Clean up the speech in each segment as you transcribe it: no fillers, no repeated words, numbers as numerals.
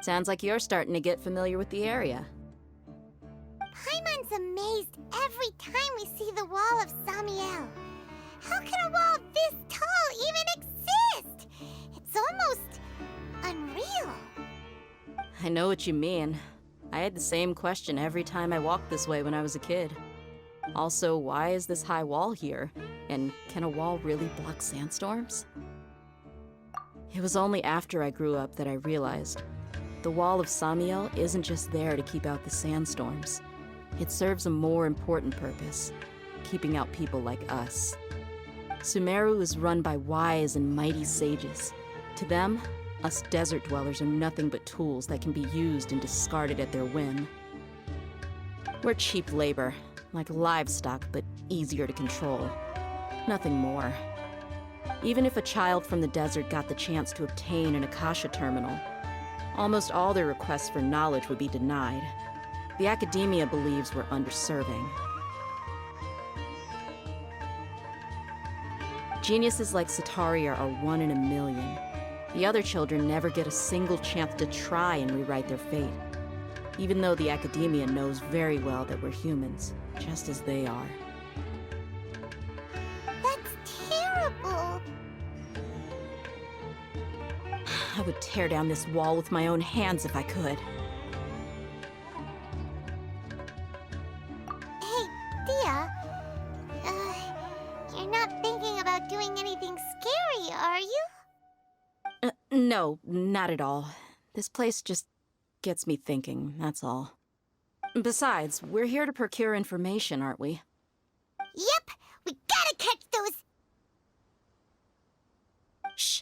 Sounds like you're starting to get familiar with the area. Paimon's amazed every time we see the wall of Samiel. How can a wall this tall even exist? It's almost unreal. I know what you mean. I had the same question every time I walked this way when I was a kid. Also, why is this high wall here? And can a wall really block sandstorms? It was only after I grew up that I realized the wall of Samiel isn't just there to keep out the sandstorms. It serves a more important purpose, keeping out people like us. Sumeru is run by wise and mighty sages. To them, us desert dwellers are nothing but tools that can be used and discarded at their whim. We're cheap labor, like livestock, but easier to control. Nothing more. Even if a child from the desert got the chance to obtain an Akasha terminal, almost all their requests for knowledge would be denied. The academia believes we're underserving. Geniuses like Sataria are one in a million. The other children never get a single chance to try and rewrite their fate, even though the academia knows very well that we're humans, just as they are. That's terrible. I would tear down this wall with my own hands if I could. Hey, Dia. You're not thinking about doing anything scary, are you? No, not at all. This place just gets me thinking, that's all. Besides, we're here to procure information, aren't we? Yep, we gotta catch those. Shh.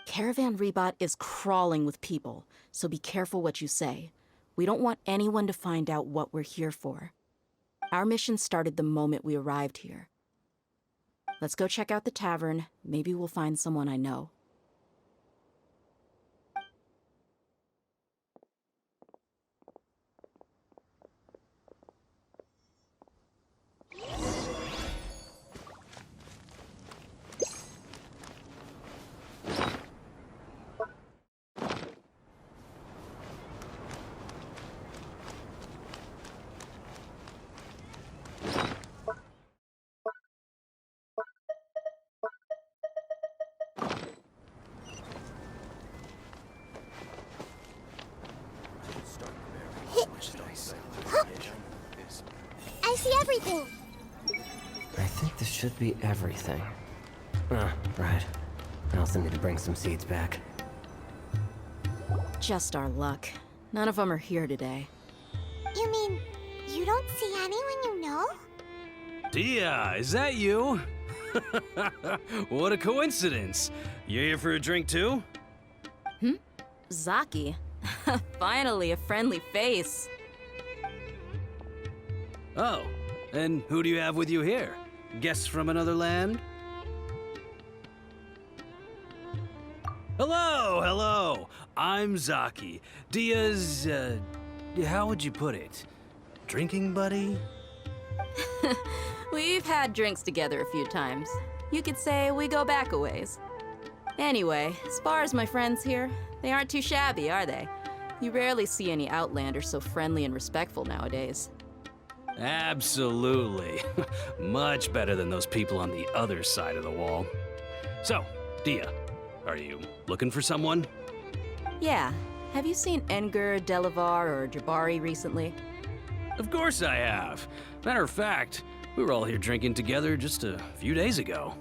Caravan Rebot is crawling with people, so be careful what you say. We don't want anyone to find out what we're here for. Our mission started the moment we arrived here. Let's go check out the tavern. Maybe we'll find someone I know. I see everything. I think this should be everything. Ah, right. I also need to bring some seeds back. Just our luck. None of them are here today. You mean you don't see anyone you know? Dia, is that you? What a coincidence. You here for a drink too? Zaki. Finally, a friendly face. Oh, and who do you have with you here? Guests from another land? Hello, hello. I'm Zaki. Dia's, how would you put it? Drinking buddy? We've had drinks together a few times. You could say we go back a ways. Anyway, as far as my friends here, they aren't too shabby, are they? You rarely see any Outlanders so friendly and respectful nowadays. Absolutely. Much better than those people on the other side of the wall. So, Dia, are you looking for someone? Yeah. Have you seen Engur, Delavar, or Jabari recently? Of course I have. Matter of fact, we were all here drinking together just a few days ago.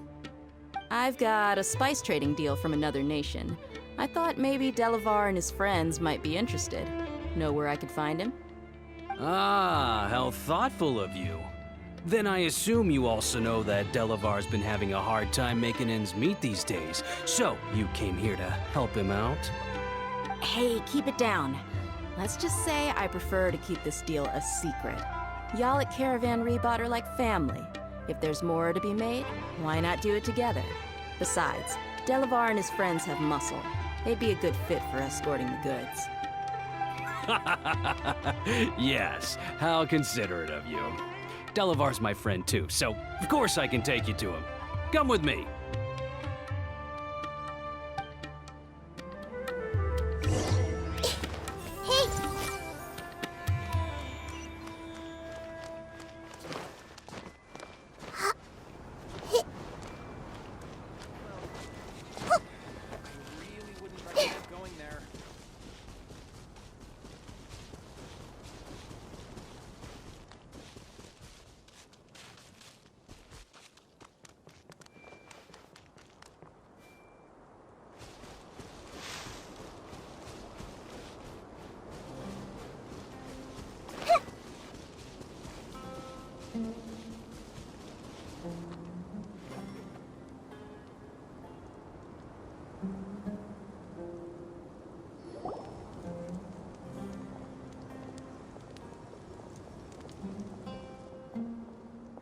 I've got a spice trading deal from another nation. I thought maybe Delavar and his friends might be interested. Know where I could find him? Ah, how thoughtful of you. Then I assume you also know that Delavar's been having a hard time making ends meet these days. So, you came here to help him out? Hey, keep it down. Let's just say I prefer to keep this deal a secret. Y'all at Caravan Rebot are like family. If there's more to be made, why not do it together? Besides, Delavar and his friends have muscle. They'd be a good fit for escorting the goods. Yes, how considerate of you. Delavar's my friend too, so of course I can take you to him. Come with me.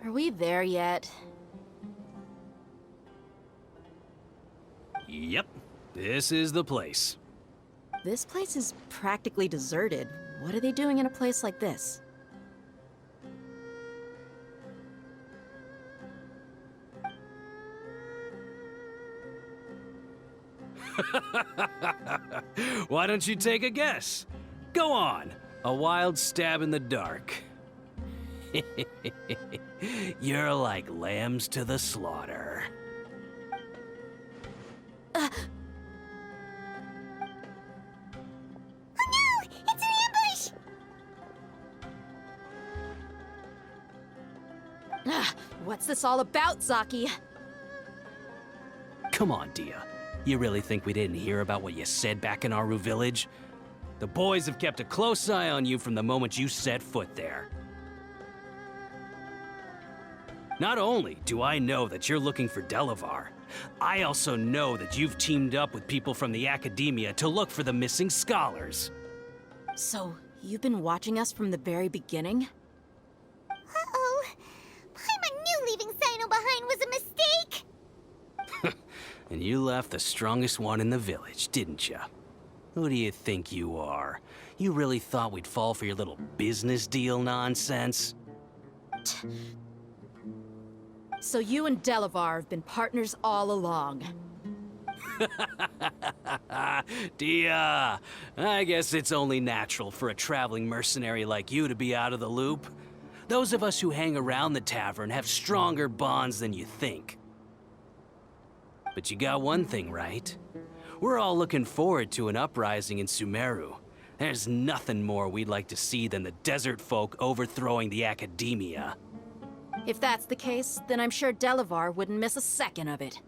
Are we there yet? Yep, this is the place. This place is practically deserted. What are they doing in a place like this? Why don't you take a guess? Go on, a wild stab in the dark. You're like lambs to the slaughter. Oh no! It's an ambush! What's this all about, Zaki? Come on, Dia. You really think we didn't hear about what you said back in Aru Village? The boys have kept a close eye on you from the moment you set foot there. Not only do I know that you're looking for Delavar, I also know that you've teamed up with people from the Academia to look for the missing scholars. So, you've been watching us from the very beginning? Uh-oh. Paimon knew leaving Sino behind was a mistake! And you left the strongest one in the village, didn't you? Who do you think you are? You really thought we'd fall for your little business deal nonsense? So you and Delavar have been partners all along. Dia, I guess it's only natural for a traveling mercenary like you to be out of the loop. Those of us who hang around the tavern have stronger bonds than you think. But you got one thing right. We're all looking forward to an uprising in Sumeru. There's nothing more we'd like to see than the desert folk overthrowing the Academia. If that's the case, then I'm sure Delavar wouldn't miss a second of it.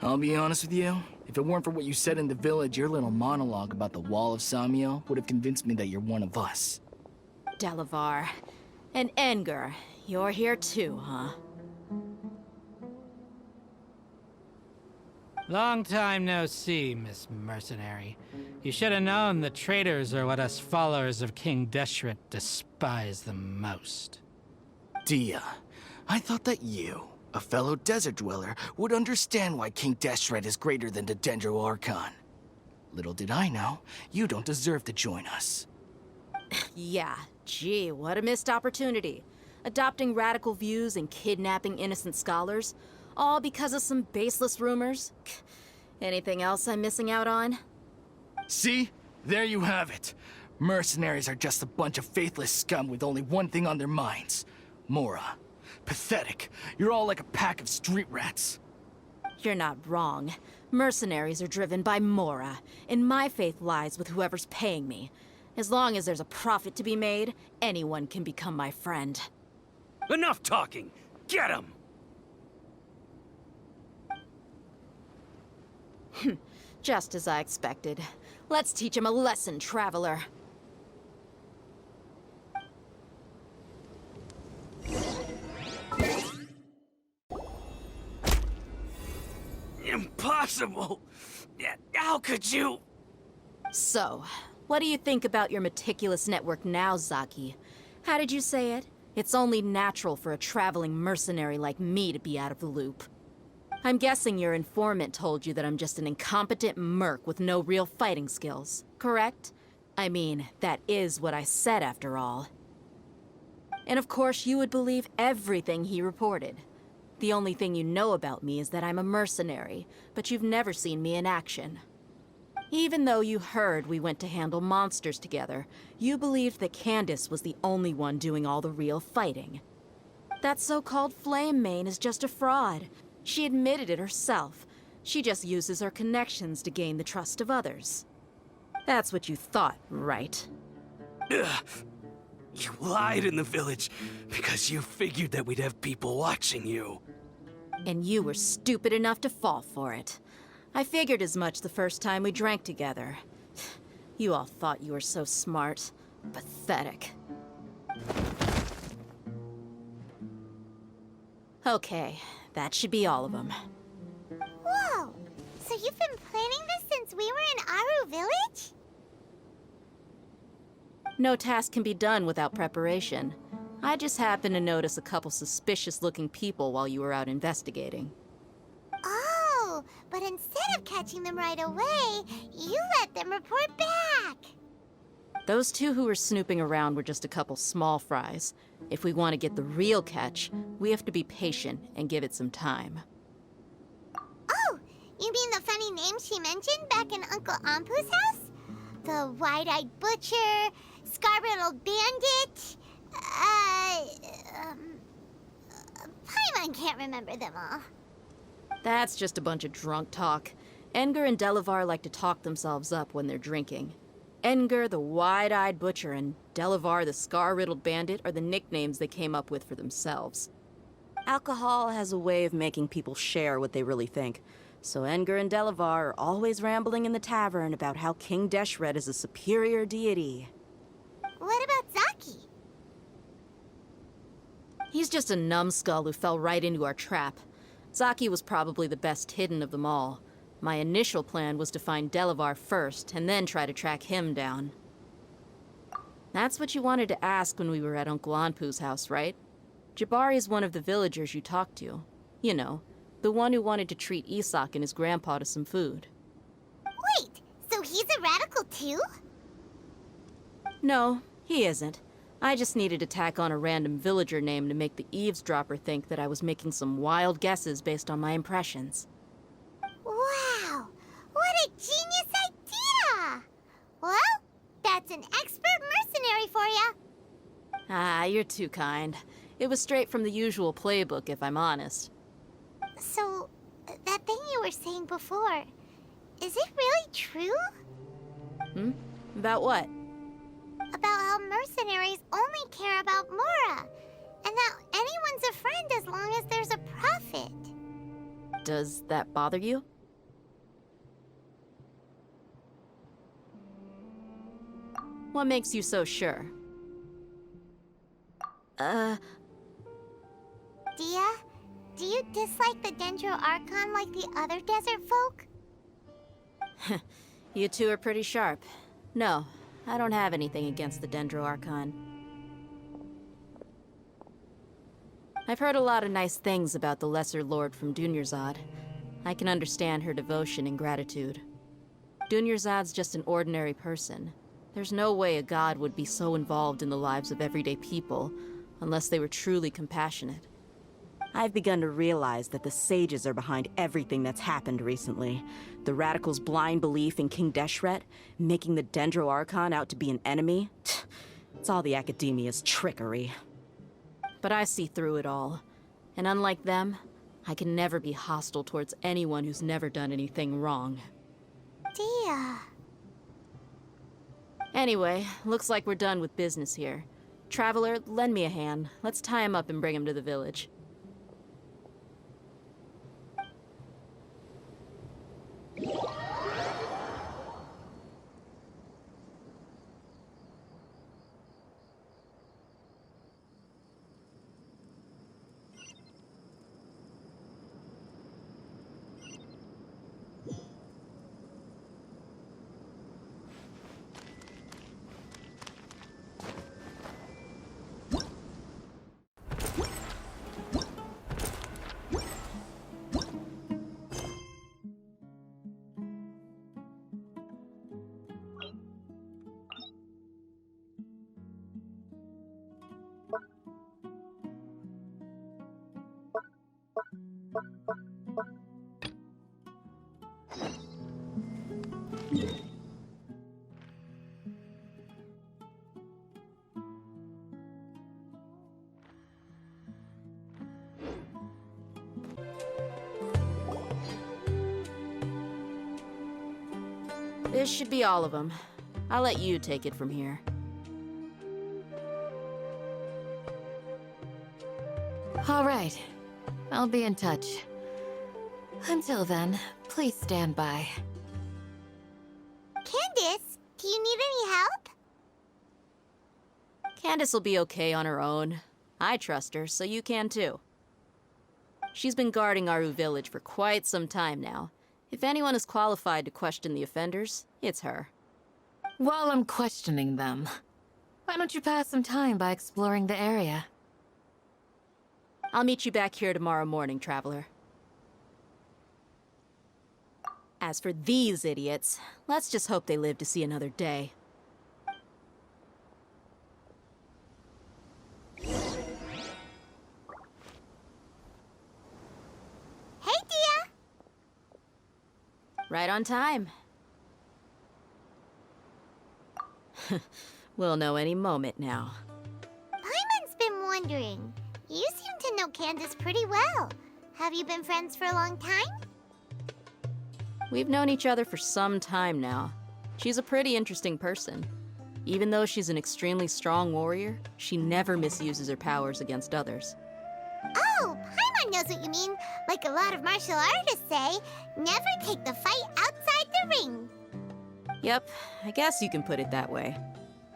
I'll be honest with you, if it weren't for what you said in the village, your little monologue about the Wall of Samiel would have convinced me that you're one of us. Delavar. And Engar, you're here too, huh? Long time no see, Miss Mercenary. You should have known the traitors are what us followers of King Deshret despise the most. Dia, I thought that you, a fellow desert dweller, would understand why King Deshret is greater than the Dendro Archon. Little did I know, you don't deserve to join us. Yeah, gee, what a missed opportunity. Adopting radical views and kidnapping innocent scholars, all because of some baseless rumors. Anything else I'm missing out on? See? There you have it. Mercenaries are just a bunch of faithless scum with only one thing on their minds. Mora. Pathetic. You're all like a pack of street rats. You're not wrong. Mercenaries are driven by Mora, and my faith lies with whoever's paying me. As long as there's a profit to be made, anyone can become my friend. Enough talking! Get him! Just as I expected. Let's teach him a lesson, traveler. Impossible! How could you? So, what do you think about your meticulous network now, Zaki? How did you say it? It's only natural for a traveling mercenary like me to be out of the loop. I'm guessing your informant told you that I'm just an incompetent merc with no real fighting skills, correct? I mean, that is what I said after all. And of course you would believe everything he reported. The only thing you know about me is that I'm a mercenary, but you've never seen me in action. Even though you heard we went to handle monsters together, you believed that Candace was the only one doing all the real fighting. That so-called Flame Mane is just a fraud. She admitted it herself. She just uses her connections to gain the trust of others. That's what you thought, right? Ugh. You lied in the village because you figured that we'd have people watching you. And you were stupid enough to fall for it. I figured as much the first time we drank together. You all thought you were so smart. Pathetic. Okay, that should be all of them. Whoa! So you've been planning this since we were in Aru Village? No task can be done without preparation. I just happened to notice a couple suspicious-looking people while you were out investigating. Oh, but instead of catching them right away, you let them report back. Those two who were snooping around were just a couple small fries. If we want to get the real catch, we have to be patient and give it some time. Oh, you mean the funny name she mentioned back in Uncle Ampu's house? The wide-eyed butcher, scar-riddled bandit, Paimon can't remember them all. That's just a bunch of drunk talk. Edgar and Delavar like to talk themselves up when they're drinking. Edgar, the wide-eyed butcher, and Delavar, the scar-riddled bandit, are the nicknames they came up with for themselves. Alcohol has a way of making people share what they really think, so Edgar and Delavar are always rambling in the tavern about how King Deshret is a superior deity. What about Zaki? He's just a numbskull who fell right into our trap. Zaki was probably the best hidden of them all. My initial plan was to find Delavar first, and then try to track him down. That's what you wanted to ask when we were at Uncle Anpu's house, right? Jabari is one of the villagers you talked to. You know, the one who wanted to treat Isak and his grandpa to some food. Wait, so he's a radical too? No, he isn't. I just needed to tack on a random villager name to make the eavesdropper think that I was making some wild guesses based on my impressions. Wow, what a genius idea! Well, that's an expert mercenary for you. Ah, you're too kind. It was straight from the usual playbook, if I'm honest. So, that thing you were saying before, is it really true? About what? About how mercenaries only care about Mora, and that anyone's a friend as long as there's a profit. Does that bother you? What makes you so sure? Dia, do you dislike the Dendro Archon like the other desert folk? You two are pretty sharp. No, I don't have anything against the Dendro Archon. I've heard a lot of nice things about the Lesser Lord from Dunyarzad. I can understand her devotion and gratitude. Dunyarzad's just an ordinary person. There's no way a god would be so involved in the lives of everyday people, unless they were truly compassionate. I've begun to realize that the sages are behind everything that's happened recently. The radicals' blind belief in King Deshret, making the Dendro Archon out to be an enemy. It's all the academia's trickery. But I see through it all. And unlike them, I can never be hostile towards anyone who's never done anything wrong. Dia. Anyway, looks like we're done with business here. Traveler, lend me a hand. Let's tie him up and bring him to the village. This should be all of them. I'll let you take it from here. All right. I'll be in touch. Until then, please stand by. Candace, do you need any help? Candace will be okay on her own. I trust her, so you can too. She's been guarding Aru Village for quite some time now. If anyone is qualified to question the offenders, it's her. While I'm questioning them, why don't you pass some time by exploring the area? I'll meet you back here tomorrow morning, Traveler. As for these idiots, let's just hope they live to see another day. Hey, Dia! Right on time. We'll know any moment now. Paimon's been wondering. You seem to know Candace pretty well. Have you been friends for a long time? We've known each other for some time now. She's a pretty interesting person. Even though she's an extremely strong warrior, she never misuses her powers against others. Oh, Paimon knows what you mean. Like a lot of martial artists say, never take the fight outside the ring. Yep, I guess you can put it that way.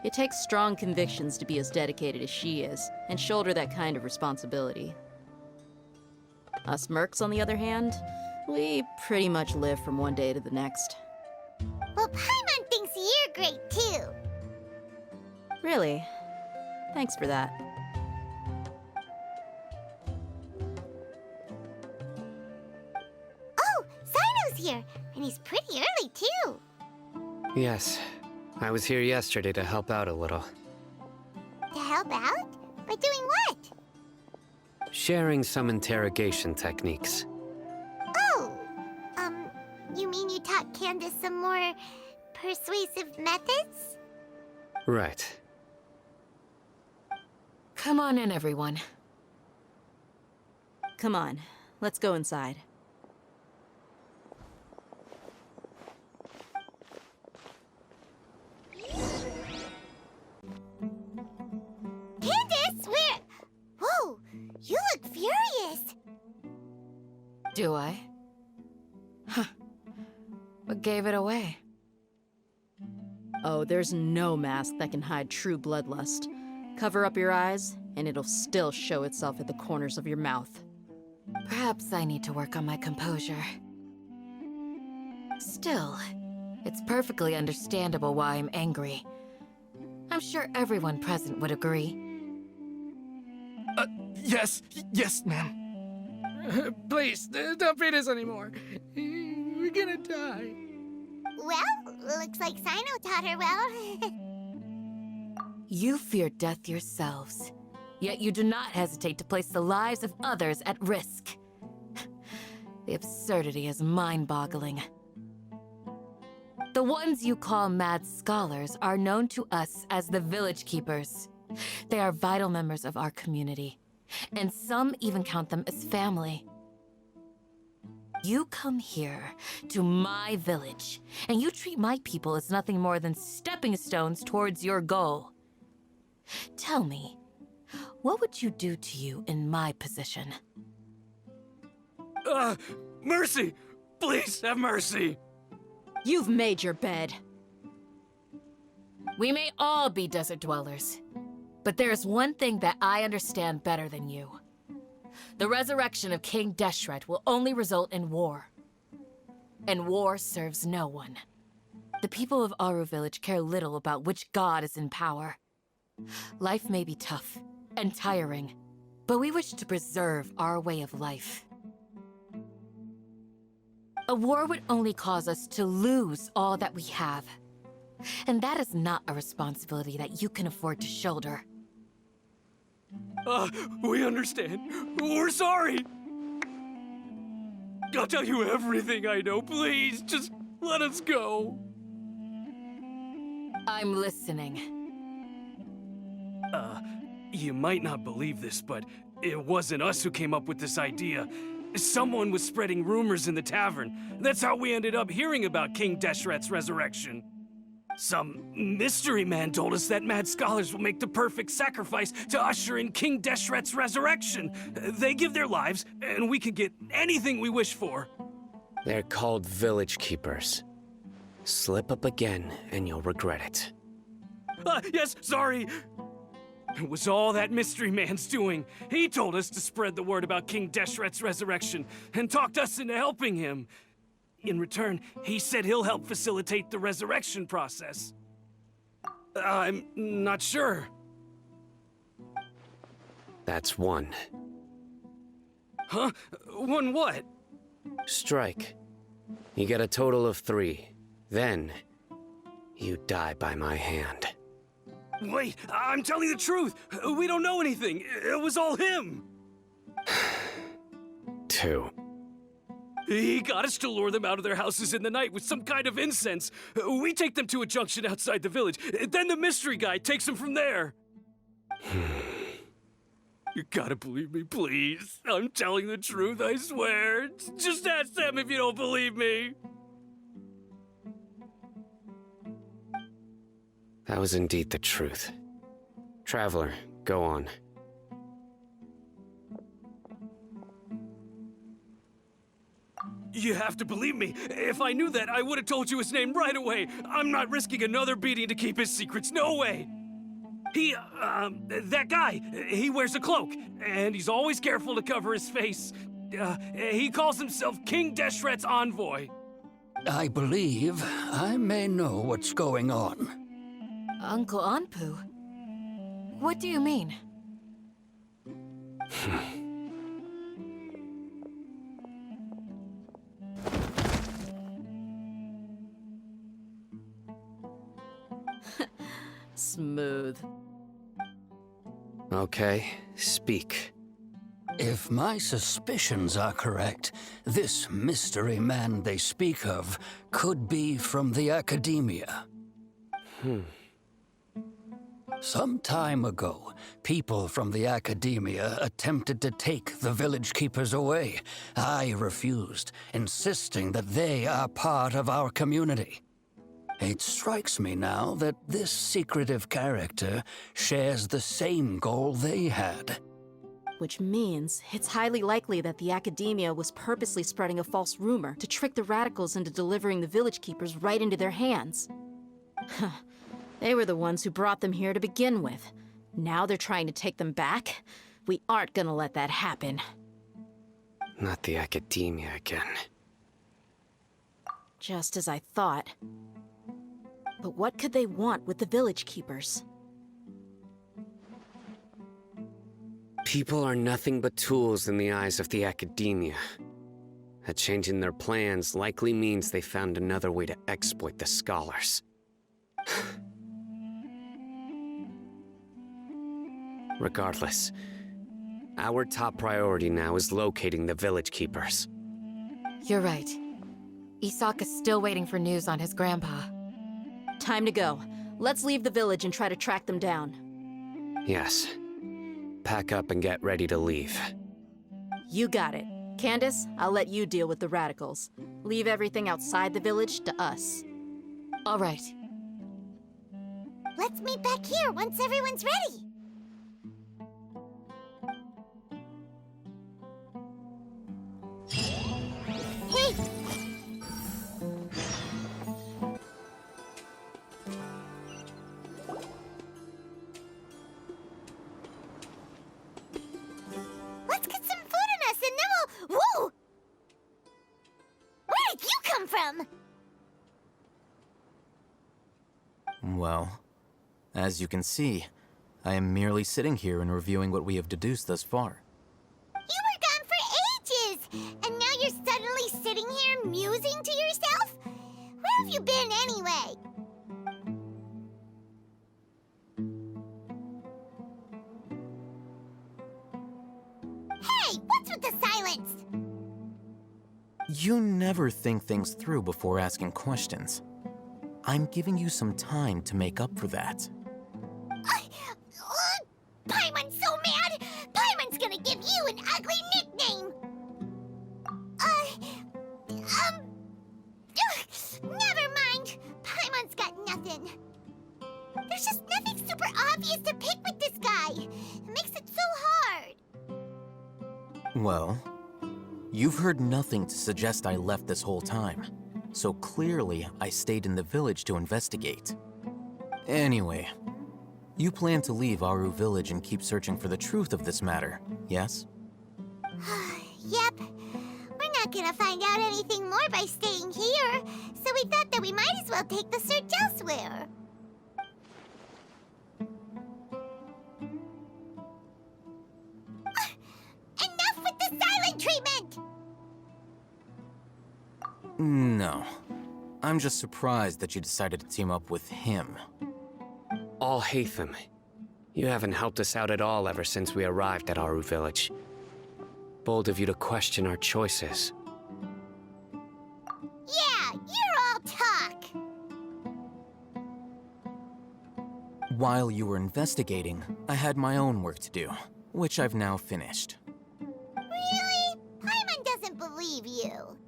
It takes strong convictions to be as dedicated as she is, and shoulder that kind of responsibility. Us mercs, on the other hand, we pretty much live from one day to the next. Well, Paimon thinks you're great too. Really? Thanks for that. Oh, Sino's here, and he's pretty early too. Yes. I was here yesterday to help out a little. To help out? By doing what? Sharing some interrogation techniques. Oh, you mean you taught Candace some more persuasive methods? Right. Come on in, everyone. Come on, let's go inside. Candace, where? Whoa, you look furious. Do I? Huh. What gave it away? Oh, there's no mask that can hide true bloodlust. Cover up your eyes, and it'll still show itself at the corners of your mouth. Perhaps I need to work on my composure. Still, it's perfectly understandable why I'm angry. I'm sure everyone present would agree. Yes, ma'am. Please, don't beat us anymore. We're gonna die. Well, looks like Sino taught her well. You fear death yourselves, yet you do not hesitate to place the lives of others at risk. The absurdity is mind-boggling. The ones you call mad scholars are known to us as the Village Keepers. They are vital members of our community, and some even count them as family. You come here to my village, and you treat my people as nothing more than stepping stones towards your goal. Tell me, what would you do to you in my position? Mercy! Please have mercy! You've made your bed. We may all be desert dwellers, but there's one thing that I understand better than you. The resurrection of King Deshret will only result in war. And war serves no one. The people of Aru Village care little about which god is in power. Life may be tough and tiring, but we wish to preserve our way of life. A war would only cause us to lose all that we have. And that is not a responsibility that you can afford to shoulder. We understand. We're sorry. I'll tell you everything I know. Please, just let us go. I'm listening. You might not believe this, but it wasn't us who came up with this idea. Someone was spreading rumors in the tavern. That's how we ended up hearing about King Deshret's resurrection. Some mystery man told us that mad scholars will make the perfect sacrifice to usher in King Deshret's resurrection. They give their lives, and we can get anything we wish for. They're called Village Keepers. Slip up again, and you'll regret it. Yes, sorry. It was all that mystery man's doing. He told us to spread the word about King Deshret's resurrection and talked us into helping him. In return, he said he'll help facilitate the resurrection process. I'm not sure. That's one. Huh? One what? Strike. You get a total of 3. Then, you die by my hand. Wait, I'm telling the truth. We don't know anything. It was all him. 2. He got us to lure them out of their houses in the night with some kind of incense. We take them to a junction outside the village. Then the mystery guy takes them from there. You gotta believe me, please. I'm telling the truth, I swear. Just ask them if you don't believe me. That was indeed the truth. Traveler, go on. You have to believe me. If I knew that, I would have told you his name right away. I'm not risking another beating to keep his secrets. No way. That guy, he wears a cloak, and he's always careful to cover his face. He calls himself King Deshret's envoy. I believe I may know what's going on. Uncle Anpu? What do you mean? Smooth. Okay, speak. If my suspicions are correct, this mystery man they speak of could be from the Academia. Some time ago, people from the Academia attempted to take the village keepers away. I refused, insisting that they are part of our community. It strikes me now that this secretive character shares the same goal they had. Which means it's highly likely that the Academia was purposely spreading a false rumor to trick the radicals into delivering the village keepers right into their hands. They were the ones who brought them here to begin with. Now they're trying to take them back? We aren't gonna let that happen. Not the Academia again. Just as I thought. But what could they want with the village keepers? People are nothing but tools in the eyes of the Academia. A change in their plans likely means they found another way to exploit the scholars. Regardless, our top priority now is locating the village keepers. You're right. Isaka's still waiting for news on his grandpa. Time to go. Let's leave the village and try to track them down. Yes. Pack up and get ready to leave. You got it. Candace, I'll let you deal with the radicals. Leave everything outside the village to us. All right. Let's meet back here once everyone's ready. Hey! Let's get some food in us and then we'll... Whoa! Where did you come from? Well, as you can see, I am merely sitting here and reviewing what we have deduced thus far. You were gone for ages, and now you're suddenly sitting here musing to yourself? Where have you been anyway? Hey, what's with the silence? You never think things through before asking questions. I'm giving you some time to make up for that. Paimon's so mad! Paimon's gonna give you an ugly nickname! Never mind. Paimon's got nothing. There's just nothing super obvious to pick with this guy. It makes it so hard. Well, you've heard nothing to suggest I left this whole time. So clearly, I stayed in the village to investigate. Anyway, You plan to leave Aru Village and keep searching for the truth of this matter, yes? Yep. We're not gonna find out anything more by staying here, so we thought that we might as well take the search elsewhere. Enough with the silent treatment! No. I'm just surprised that you decided to team up with him. Alhaitham, you haven't helped us out at all ever since we arrived at Aru Village. Bold of you to question our choices. Yeah, you're all talk! While you were investigating, I had my own work to do, which I've now finished. Really? Paimon doesn't believe you.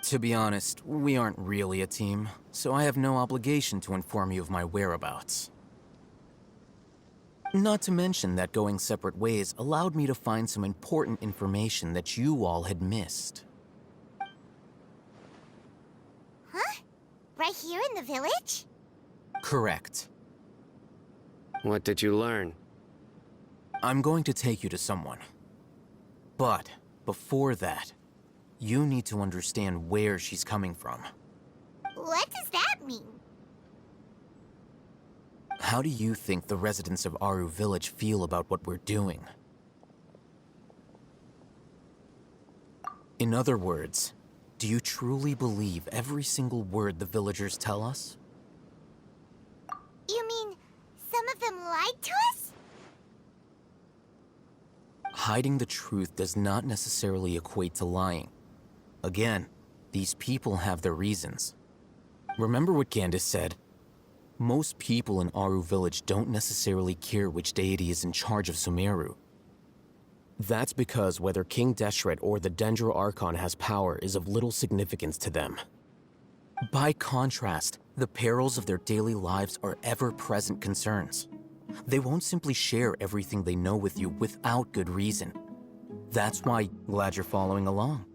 To be honest, we aren't really a team, so I have no obligation to inform you of my whereabouts. Not to mention that going separate ways allowed me to find some important information that you all had missed. Huh? Right here in the village? Correct. What did you learn? I'm going to take you to someone. But before that, you need to understand where she's coming from. What does that mean? How do you think the residents of Aru Village feel about what we're doing? In other words, do you truly believe every single word the villagers tell us? You mean some of them lied to us? Hiding the truth does not necessarily equate to lying. Again, these people have their reasons. Remember what Gandis said? Most people in Aru Village don't necessarily care which deity is in charge of Sumeru. That's because whether King Deshret or the Dendro Archon has power is of little significance to them. By contrast, the perils of their daily lives are ever-present concerns. They won't simply share everything they know with you without good reason. That's why, glad you're following along.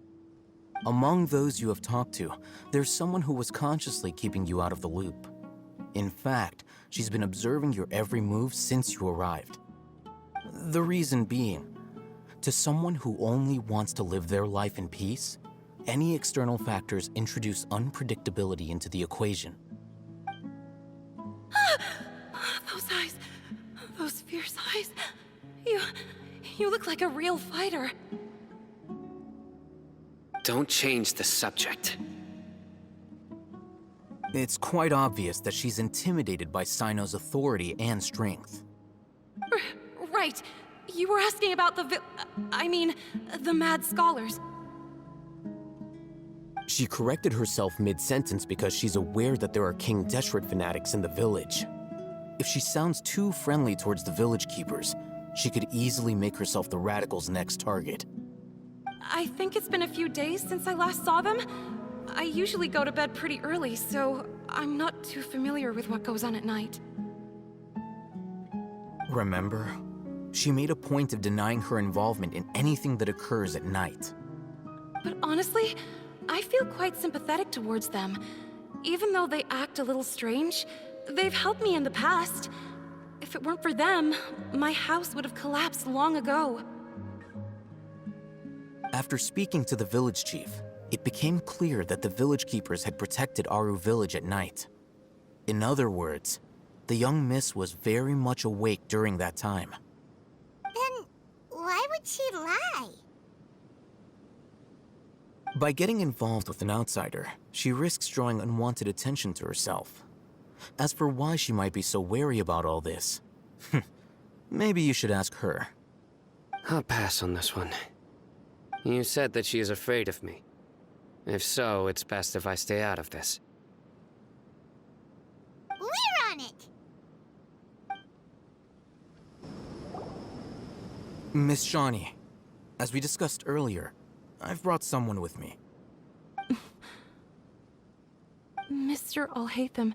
Among those you have talked to, there's someone who was consciously keeping you out of the loop. In fact, she's been observing your every move since you arrived. The reason being, to someone who only wants to live their life in peace, any external factors introduce unpredictability into the equation. Those eyes. Those fierce eyes. You look like a real fighter. Don't change the subject. It's quite obvious that she's intimidated by Sino's authority and strength. Right. You were asking about the mad scholars. She corrected herself mid-sentence because she's aware that there are King Deshret fanatics in the village. If she sounds too friendly towards the village keepers, she could easily make herself the Radicals' next target. I think it's been a few days since I last saw them. I usually go to bed pretty early, so I'm not too familiar with what goes on at night. Remember? She made a point of denying her involvement in anything that occurs at night. But honestly, I feel quite sympathetic towards them. Even though they act a little strange, they've helped me in the past. If it weren't for them, my house would have collapsed long ago. After speaking to the village chief, it became clear that the village keepers had protected Aru Village at night. In other words, the young miss was very much awake during that time. Then why would she lie? By getting involved with an outsider, she risks drawing unwanted attention to herself. As for why she might be so wary about all this, maybe you should ask her. I'll pass on this one. You said that she is afraid of me. If so, it's best if I stay out of this. We're on it! Miss Shawnee, as we discussed earlier, I've brought someone with me. Mr. Alhaitham,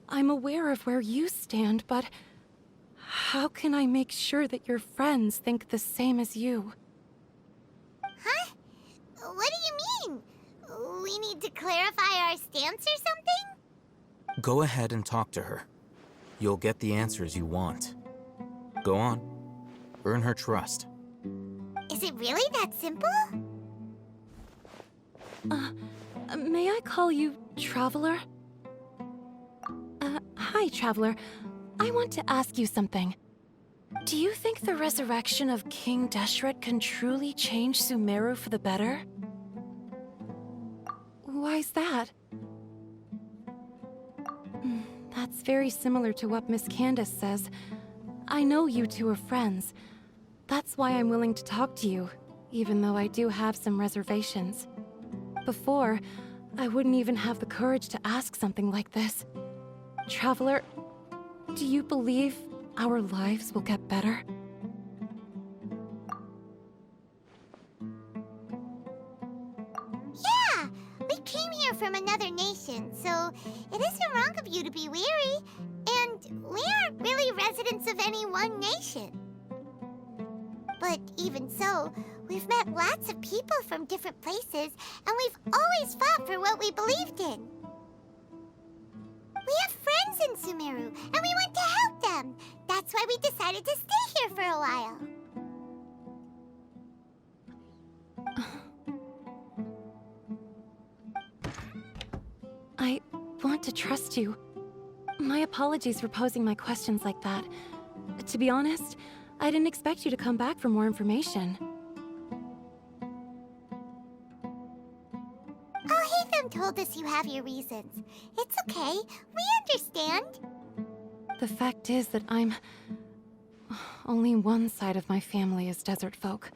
I'm aware of where you stand, but how can I make sure that your friends think the same as you? Huh? What do you mean? We need to clarify our stance or something? Go ahead and talk to her. you'll get the answers you want. Go on. Earn her trust. Is it really that simple? May I call you Traveler? Hi, Traveler. I want to ask you something. Do you think the resurrection of King Deshret can truly change Sumeru for the better? Why's that? That's very similar to what Miss Candace says. I know you two are friends. That's why I'm willing to talk to you, even though I do have some reservations. Before, I wouldn't even have the courage to ask something like this. Traveler, do you believe our lives will get better? Yeah! We came here from another nation, so it isn't wrong of you to be weary. And we aren't really residents of any one nation. But even so, we've met lots of people from different places, and we've always fought for what we believed in. We have friends in Sumeru, and we want to help them. That's why we decided to stay here for a while. I want to trust you. My apologies for posing my questions like that. To be honest, I didn't expect you to come back for more information. Hatham told us you have your reasons. It's okay. We understand. The fact is that only one side of my family is desert folk.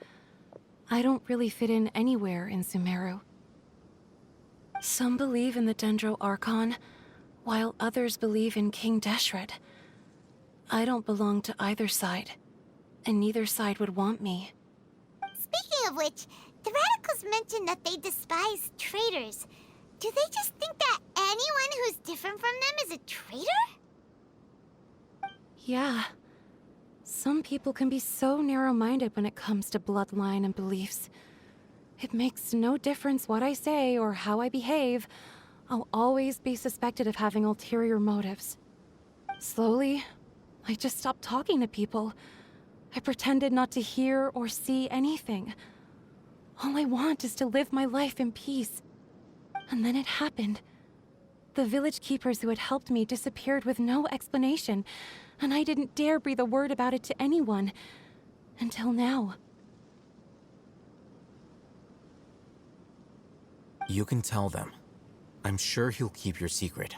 I don't really fit in anywhere in Sumeru. Some believe in the Dendro Archon, while others believe in King Deshret. I don't belong to either side, and neither side would want me. Speaking of which, the Radicals mentioned that they despise traitors. Do they just think that anyone who's different from them is a traitor? Yeah. Some people can be so narrow-minded when it comes to bloodline and beliefs. It makes no difference what I say or how I behave. I'll always be suspected of having ulterior motives. Slowly, I just stopped talking to people. I pretended not to hear or see anything. All I want is to live my life in peace. And then it happened. The village keepers who had helped me disappeared with no explanation, and I didn't dare breathe a word about it to anyone. Until now. You can tell them. I'm sure he'll keep your secret.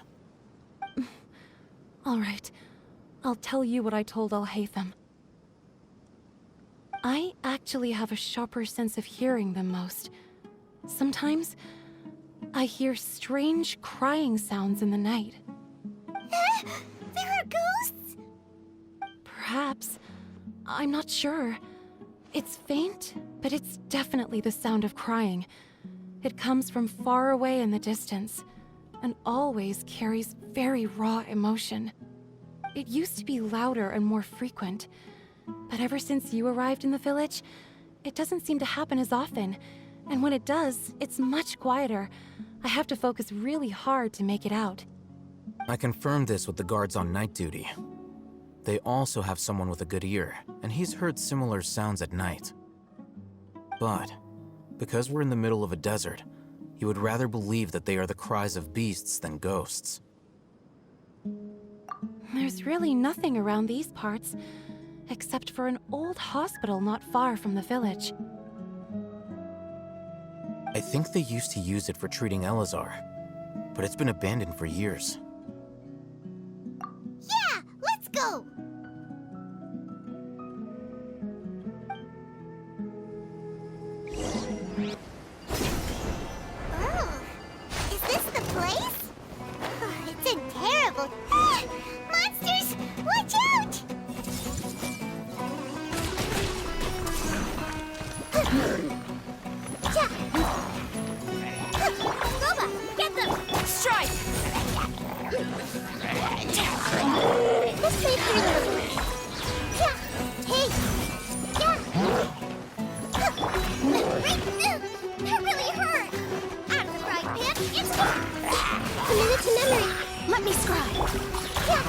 All right. I'll tell you what I told Alhaitham. I actually have a sharper sense of hearing than most. Sometimes, I hear strange crying sounds in the night. There are ghosts? Perhaps. I'm not sure. It's faint, but it's definitely the sound of crying. It comes from far away in the distance, and always carries very raw emotion. It used to be louder and more frequent, but ever since you arrived in the village, it doesn't seem to happen as often, and when it does, it's much quieter. I have to focus really hard to make it out. I confirmed this with the guards on night duty. They also have someone with a good ear, and he's heard similar sounds at night. But because we're in the middle of a desert, he would rather believe that they are the cries of beasts than ghosts. There's really nothing around these parts, except for an old hospital not far from the village. I think they used to use it for treating Elazar, but it's been abandoned for years. Yeah, let's go! Oh, is this the place? Oh, it's in terrible... Ah! Monsters! Watch out! Loba, get them! Strike! This may clear their way. Yeah. Hey! Yeah! That really hurt! Out of the frying pan, it's gone! Commit it to memory! Let me scribe! Yeah!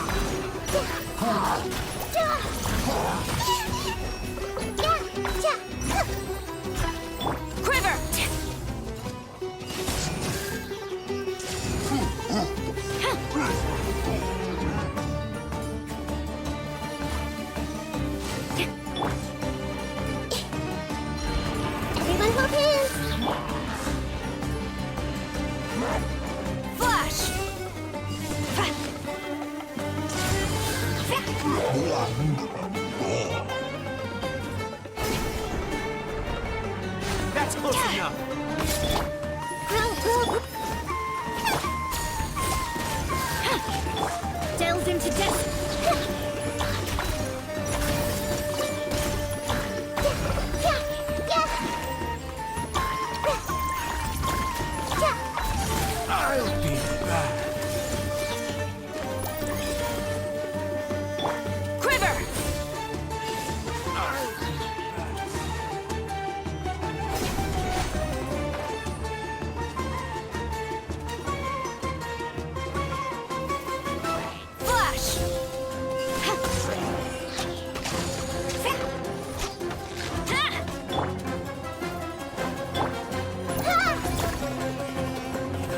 That's close enough. Delve into death. I'll be back. Quiver! Flash!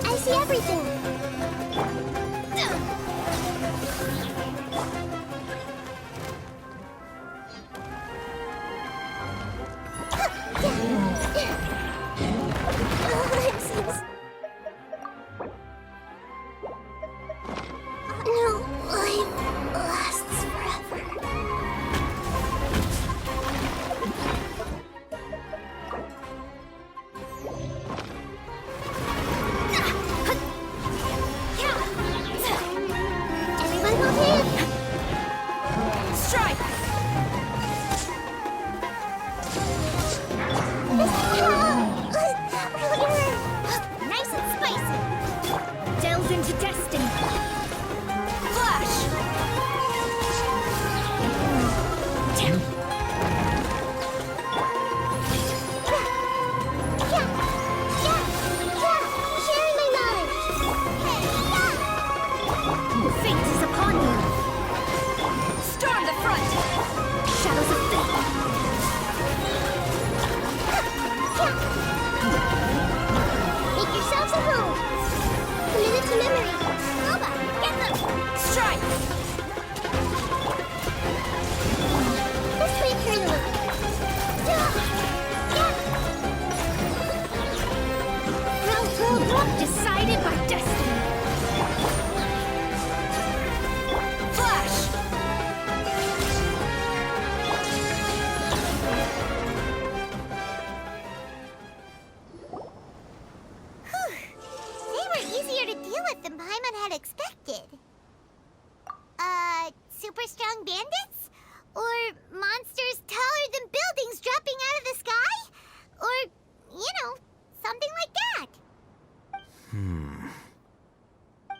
I see everything. No life lasts forever. Everyone hold hands. Strike! Nice and spicy. Delve into destiny. Flash! Sharing my knowledge. Fate is upon you. Storm the front! Shadows of fate. Make yourselves at home. Committed to memory. Loba, get them. Strike! This way, eternally. Decided by destiny. Flash! They were easier to deal with than Paimon had expected. Super strong bandits? Or monsters taller than buildings dropping out of the sky? Or, something like that.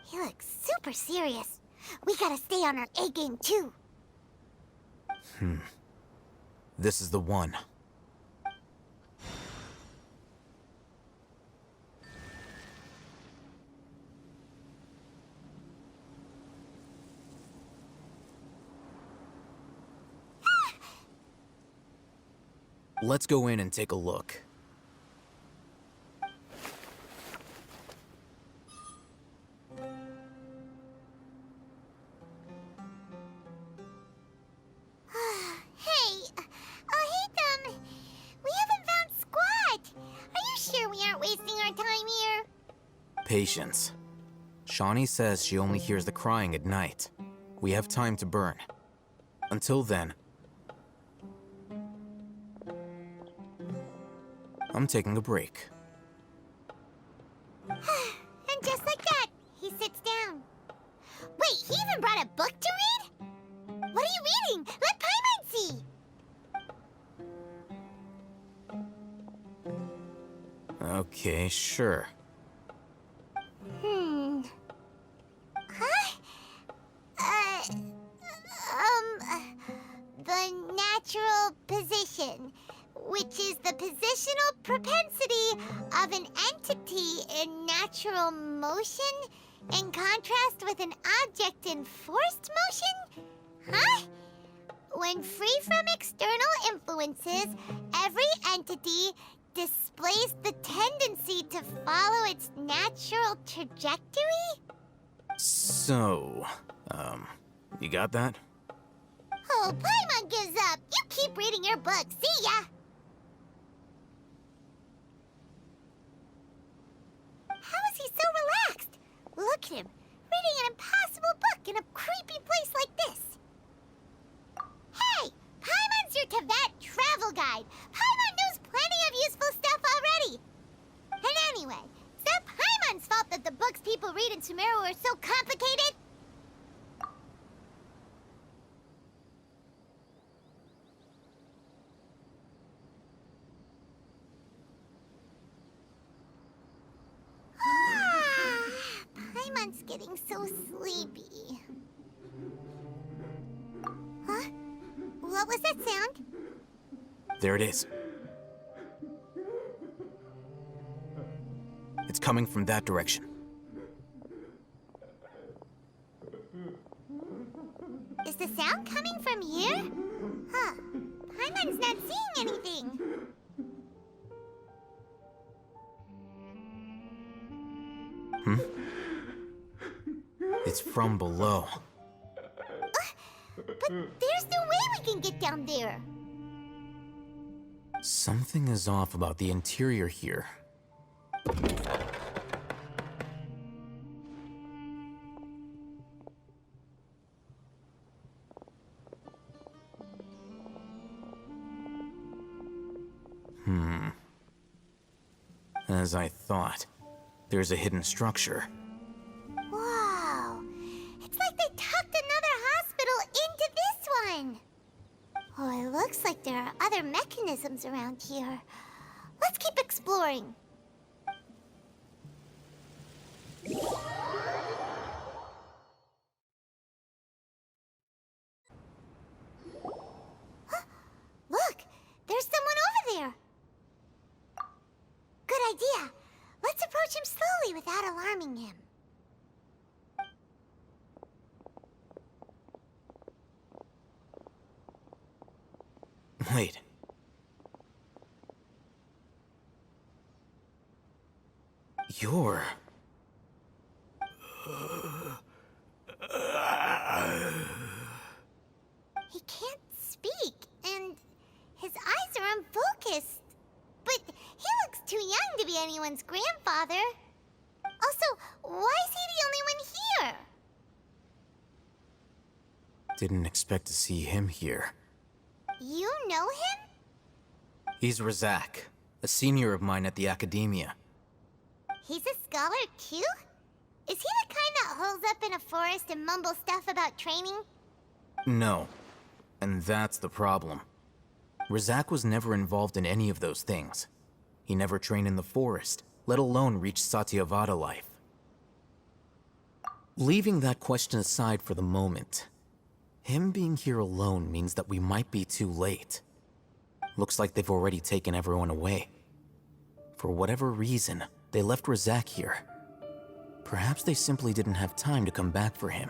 He looks super serious. We gotta stay on our A game too. This is the one. Let's go in and take a look. We haven't found squat. Are you sure we aren't wasting our time here? Patience. Shawnee says she only hears the crying at night. We have time to burn. Until then, I'm taking a break. And just like that, he sits down. Wait, he even brought a book to read? What are you reading? Let Paimon see! Okay, sure. Huh? The natural position, which is the positional propensity of an entity in natural motion in contrast with an object in forced motion? Huh? When free from external influences, every entity displays the tendency to follow its natural trajectory? So, you got that? Oh, Paimon gives up. You keep reading your book. See ya! How is he so relaxed? Look at him, reading an impossible book in a creepy place like this. to that travel guide. Paimon knows plenty of useful stuff already. And anyway, it's not Paimon's fault that the books people read in Sumeru are so complicated. Paimon's getting so sleepy. Huh? What was that sound? There it is. It's coming from that direction. Is the sound coming from here? Huh. Paimon's not seeing anything. It's from below. But there's no way we can get down there. Something is off about the interior here. As I thought, there's a hidden structure. Wow. It's like they tucked another hospital into this one. Oh, it looks like there are other mechanisms around here. Let's keep exploring. Huh? Look, there's someone over there. Good idea. Let's approach him slowly without alarming him. Wait. You're... He can't speak, and his eyes are unfocused. But he looks too young to be anyone's grandfather. Also, why is he the only one here? Didn't expect to see him here. You know him? He's Razak, a senior of mine at the Academia. He's a scholar too? Is he the kind that holes up in a forest and mumbles stuff about training? No. And that's the problem. Razak was never involved in any of those things. He never trained in the forest, let alone reach Satyavada life. Leaving that question aside for the moment, him being here alone means that we might be too late. Looks like they've already taken everyone away. For whatever reason, they left Razak here. Perhaps they simply didn't have time to come back for him.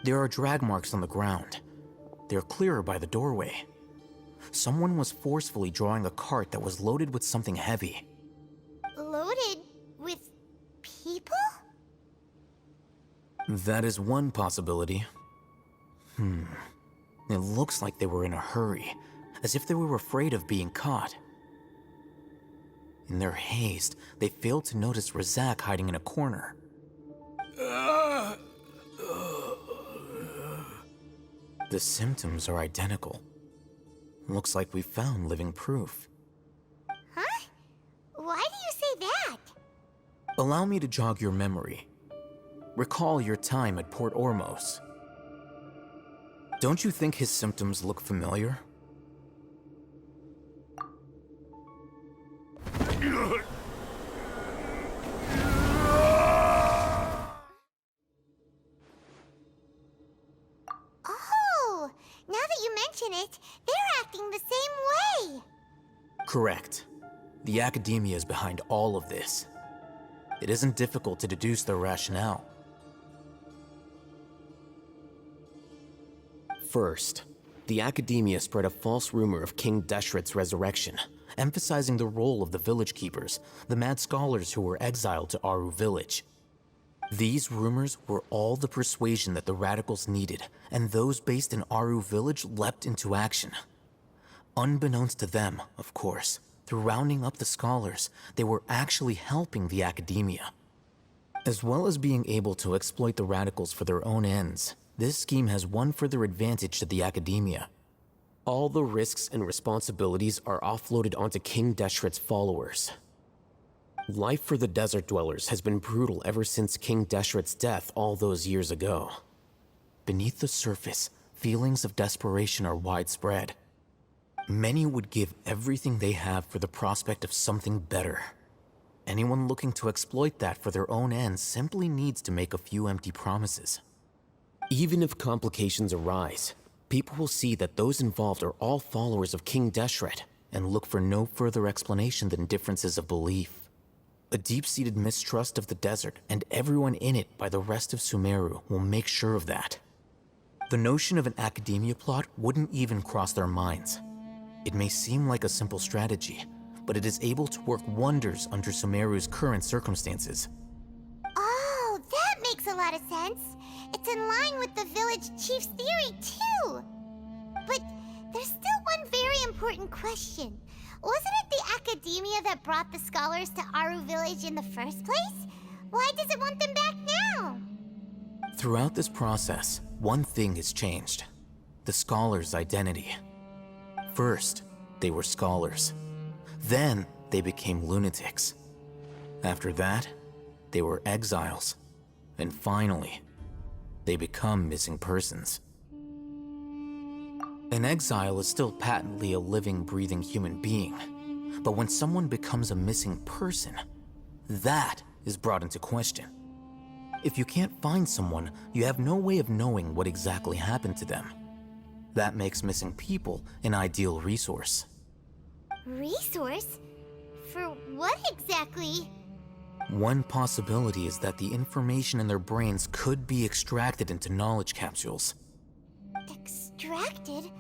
There are drag marks on the ground. They're clearer by the doorway. Someone was forcefully drawing a cart that was loaded with something heavy. Loaded with people? That is one possibility. It looks like they were in a hurry, as if they were afraid of being caught. In their haste, they failed to notice Razak hiding in a corner. The symptoms are identical. Looks like we found living proof. Huh? Why do you say that? Allow me to jog your memory. Recall your time at Port Ormos. Don't you think his symptoms look familiar? Oh, now that you mention it, they're acting the same way. Correct. The Academia is behind all of this. It isn't difficult to deduce their rationale. First, the Academia spread a false rumor of King Deshret's resurrection, emphasizing the role of the village keepers, the mad scholars who were exiled to Aru village. These rumors were all the persuasion that the radicals needed, and those based in Aru village leapt into action. Unbeknownst to them, of course, through rounding up the scholars, they were actually helping the Academia. As well as being able to exploit the radicals for their own ends, this scheme has one further advantage to the Academia. All the risks and responsibilities are offloaded onto King Deshret's followers. Life for the desert dwellers has been brutal ever since King Deshret's death all those years ago. Beneath the surface, feelings of desperation are widespread. Many would give everything they have for the prospect of something better. Anyone looking to exploit that for their own ends simply needs to make a few empty promises. Even if complications arise, people will see that those involved are all followers of King Deshret, and look for no further explanation than differences of belief. A deep-seated mistrust of the desert and everyone in it by the rest of Sumeru will make sure of that. The notion of an Academia plot wouldn't even cross their minds. It may seem like a simple strategy, but it is able to work wonders under Sumeru's current circumstances. Oh, that makes a lot of sense. It's in line with the village chief's theory, too. But there's still one very important question. Wasn't it the Academia that brought the scholars to Aru Village in the first place? Why does it want them back now? Throughout this process, one thing has changed: the scholars' identity. First, they were scholars. Then, they became lunatics. After that, they were exiles. And finally, they become missing persons. An exile is still patently a living, breathing human being. But when someone becomes a missing person, that is brought into question. If you can't find someone, you have no way of knowing what exactly happened to them. That makes missing people an ideal resource. Resource? For what exactly? One possibility is that the information in their brains could be extracted into knowledge capsules. Extracted?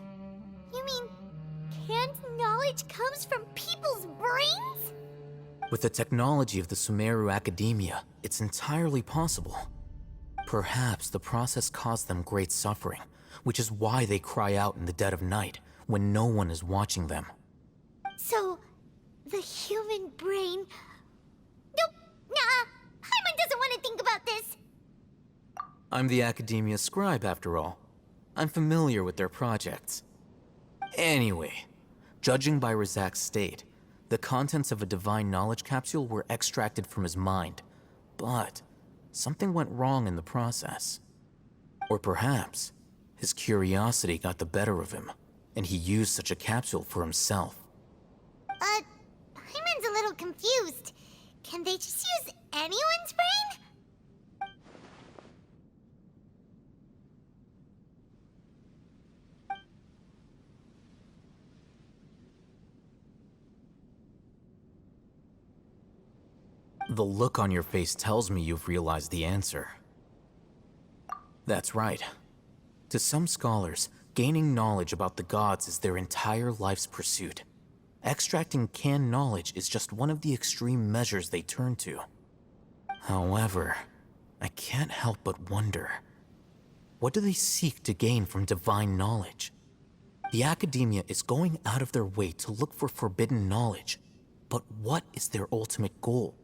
You mean canned knowledge comes from people's brains? With the technology of the Sumeru Academia, it's entirely possible. Perhaps the process caused them great suffering, which is why they cry out in the dead of night when no one is watching them. So, the human brain... Nope, nah, Paimon doesn't want to think about this. I'm the Academia scribe, after all. I'm familiar with their projects. Anyway, judging by Razak's state, the contents of a divine knowledge capsule were extracted from his mind, but something went wrong in the process. Or perhaps his curiosity got the better of him, and he used such a capsule for himself. Paimon's a little confused. Can they just use anyone's brain? The look on your face tells me you've realized the answer. That's right. To some scholars, gaining knowledge about the gods is their entire life's pursuit. Extracting canned knowledge is just one of the extreme measures they turn to. However, I can't help but wonder, what do they seek to gain from divine knowledge? The Academia is going out of their way to look for forbidden knowledge, but what is their ultimate goal?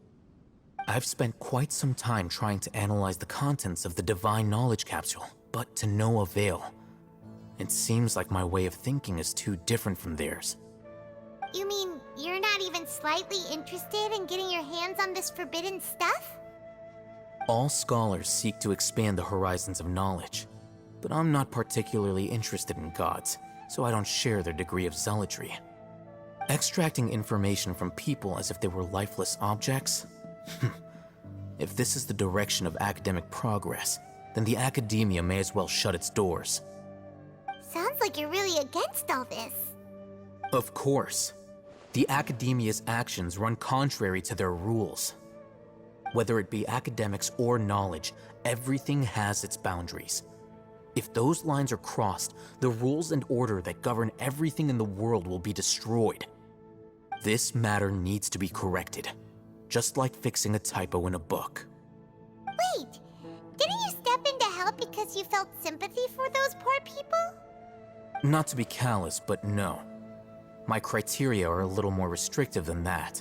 I've spent quite some time trying to analyze the contents of the divine knowledge capsule, but to no avail. It seems like my way of thinking is too different from theirs. You mean you're not even slightly interested in getting your hands on this forbidden stuff? All scholars seek to expand the horizons of knowledge, but I'm not particularly interested in gods, so I don't share their degree of zealotry. Extracting information from people as if they were lifeless objects? If this is the direction of academic progress, then the Academia may as well shut its doors. Sounds like you're really against all this. Of course. The Academia's actions run contrary to their rules. Whether it be academics or knowledge, everything has its boundaries. If those lines are crossed, the rules and order that govern everything in the world will be destroyed. This matter needs to be corrected, just like fixing a typo in a book. Wait, didn't you step in to help because you felt sympathy for those poor people? Not to be callous, but no. My criteria are a little more restrictive than that.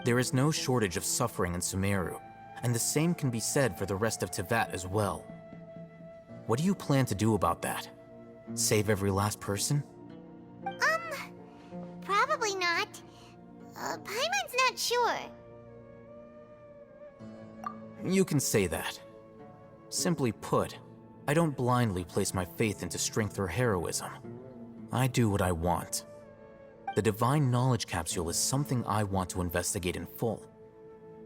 There is no shortage of suffering in Sumeru, and the same can be said for the rest of Teyvat as well. What do you plan to do about that? Save every last person? Probably not. Paimon's not sure. You can say that. Simply put, I don't blindly place my faith into strength or heroism. I do what I want. The Divine Knowledge Capsule is something I want to investigate in full.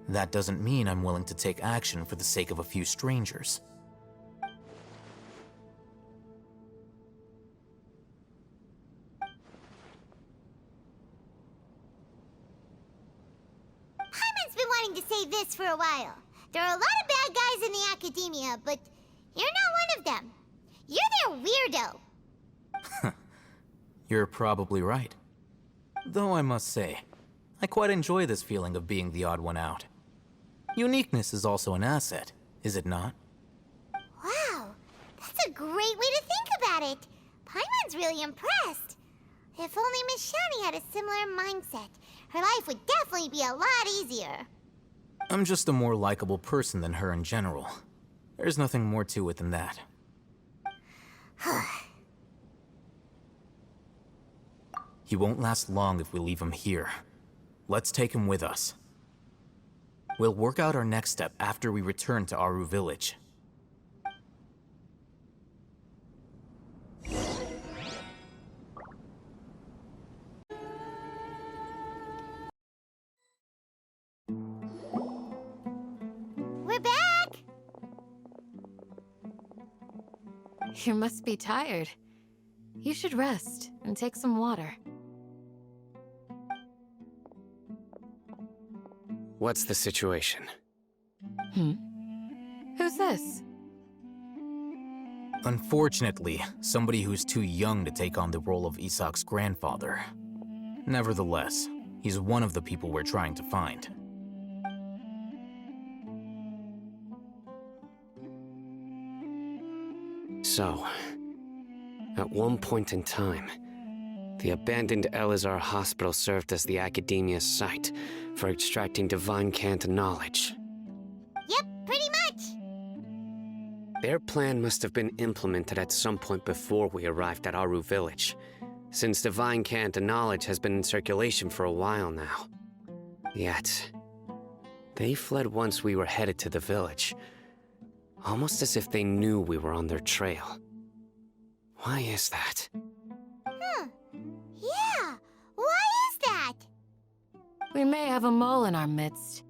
That doesn't mean I'm willing to take action for the sake of a few strangers. Paimon's been wanting to say this for a while. There are a lot of bad guys in the academia, but you're not one of them. You're their weirdo. You're probably right. Though I must say, I quite enjoy this feeling of being the odd one out. Uniqueness is also an asset, is it not? Wow, that's a great way to think about it. Paimon's really impressed. If only Miss Shani had a similar mindset, her life would definitely be a lot easier. I'm just a more likable person than her in general. There's nothing more to it than that. He won't last long if we leave him here. Let's take him with us. We'll work out our next step after we return to Aru Village. We're back! You must be tired. You should rest and take some water. What's the situation? Who's this? Unfortunately, somebody who's too young to take on the role of Isak's grandfather. Nevertheless, he's one of the people we're trying to find. So, at one point in time, the abandoned Elazar Hospital served as the Academia's site for extracting divine cant knowledge. Yep, pretty much. Their plan must have been implemented at some point before we arrived at Aru Village, since divine cant knowledge has been in circulation for a while now. Yet, they fled once we were headed to the village, almost as if they knew we were on their trail. Why is that? Yeah, why is that? We may have a mole in our midst.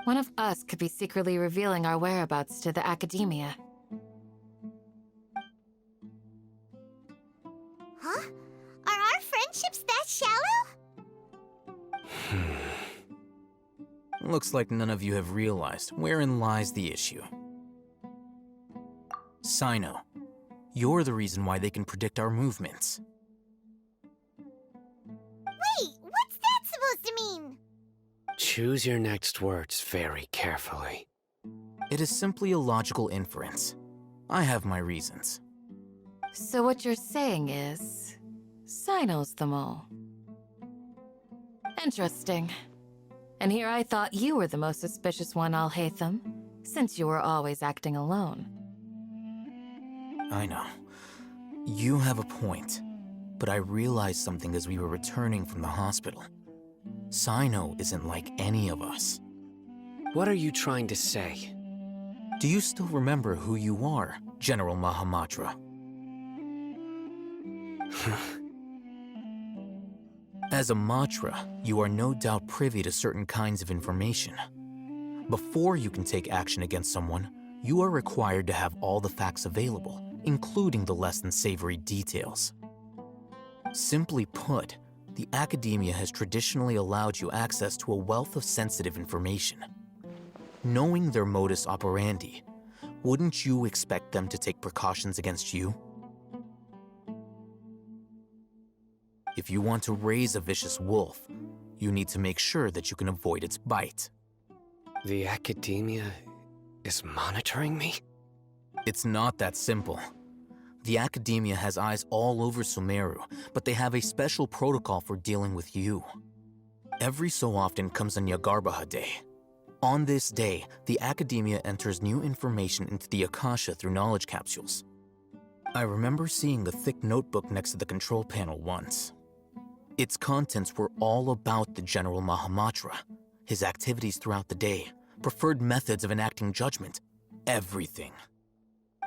One of us could be secretly revealing our whereabouts to the Academia. Huh? Are our friendships that shallow? Looks like none of you have realized wherein lies the issue. Sino, you're the reason why they can predict our movements. Wait, what's that supposed to mean? Choose your next words very carefully. It is simply a logical inference. I have my reasons. So what you're saying is... Sino's the mole. Interesting. And here I thought you were the most suspicious one, Alhaitham, since you were always acting alone. I know. You have a point. But I realized something as we were returning from the hospital. Sino isn't like any of us. What are you trying to say? Do you still remember who you are, General Mahamatra? As a Matra, you are no doubt privy to certain kinds of information. Before you can take action against someone, you are required to have all the facts available, including the less than savory details. Simply put, the Academia has traditionally allowed you access to a wealth of sensitive information. Knowing their modus operandi, wouldn't you expect them to take precautions against you? If you want to raise a vicious wolf, you need to make sure that you can avoid its bite. The Academia is monitoring me? It's not that simple. The Academia has eyes all over Sumeru, but they have a special protocol for dealing with you. Every so often comes a Nyagarbaha Day. On this day, the Academia enters new information into the Akasha through knowledge capsules. I remember seeing a thick notebook next to the control panel once. Its contents were all about the General Mahamatra, his activities throughout the day, preferred methods of enacting judgment, everything.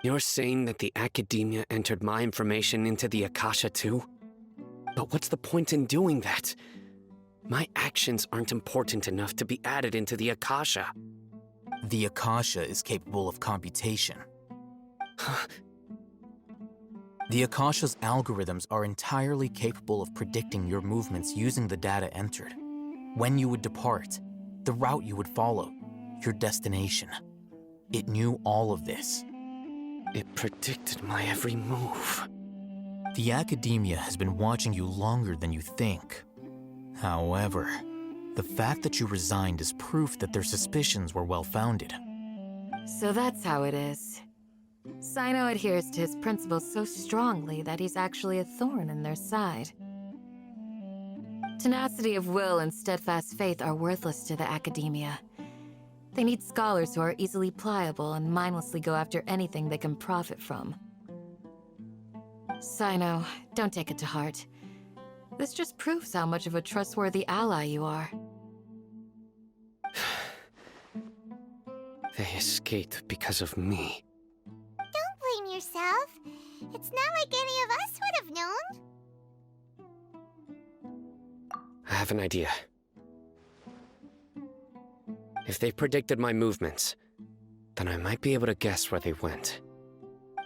You're saying that the Academia entered my information into the Akasha too? But what's the point in doing that? My actions aren't important enough to be added into the Akasha. The Akasha is capable of computation. The Akasha's algorithms are entirely capable of predicting your movements using the data entered. When you would depart, the route you would follow, your destination. It knew all of this. It predicted my every move. The Academia has been watching you longer than you think. However, the fact that you resigned is proof that their suspicions were well-founded. So that's how it is. Sino adheres to his principles so strongly that he's actually a thorn in their side. Tenacity of will and steadfast faith are worthless to the Academia. They need scholars who are easily pliable and mindlessly go after anything they can profit from. Sino, don't take it to heart. This just proves how much of a trustworthy ally you are. They escaped because of me. Don't blame yourself. It's not like any of us would have known. I have an idea. If they predicted my movements, then I might be able to guess where they went.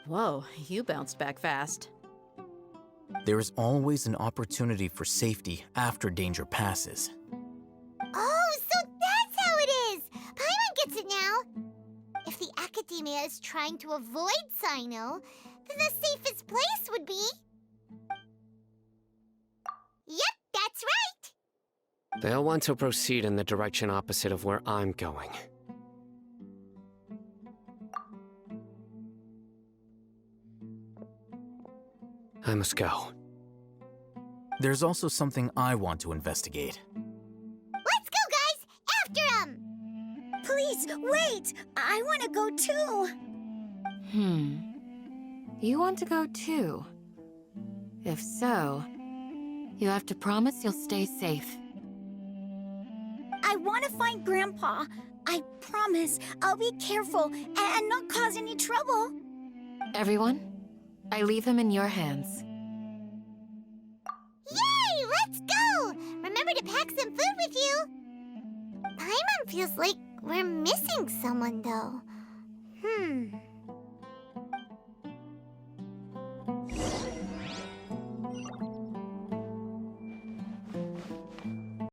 Whoa, you bounced back fast. There is always an opportunity for safety after danger passes. Oh, so that's how it is! Paimon gets it now! If the Academia is trying to avoid Sino, then the safest place would be... Yep, that's right! They'll want to proceed in the direction opposite of where I'm going. I must go. There's also something I want to investigate. Let's go, guys! After him! Please, wait! I want to go too! You want to go too? If so, you have to promise you'll stay safe. I want to find Grandpa. I promise I'll be careful and not cause any trouble. Everyone, I leave him in your hands. Yay! Let's go! Remember to pack some food with you! Paimon feels like we're missing someone, though.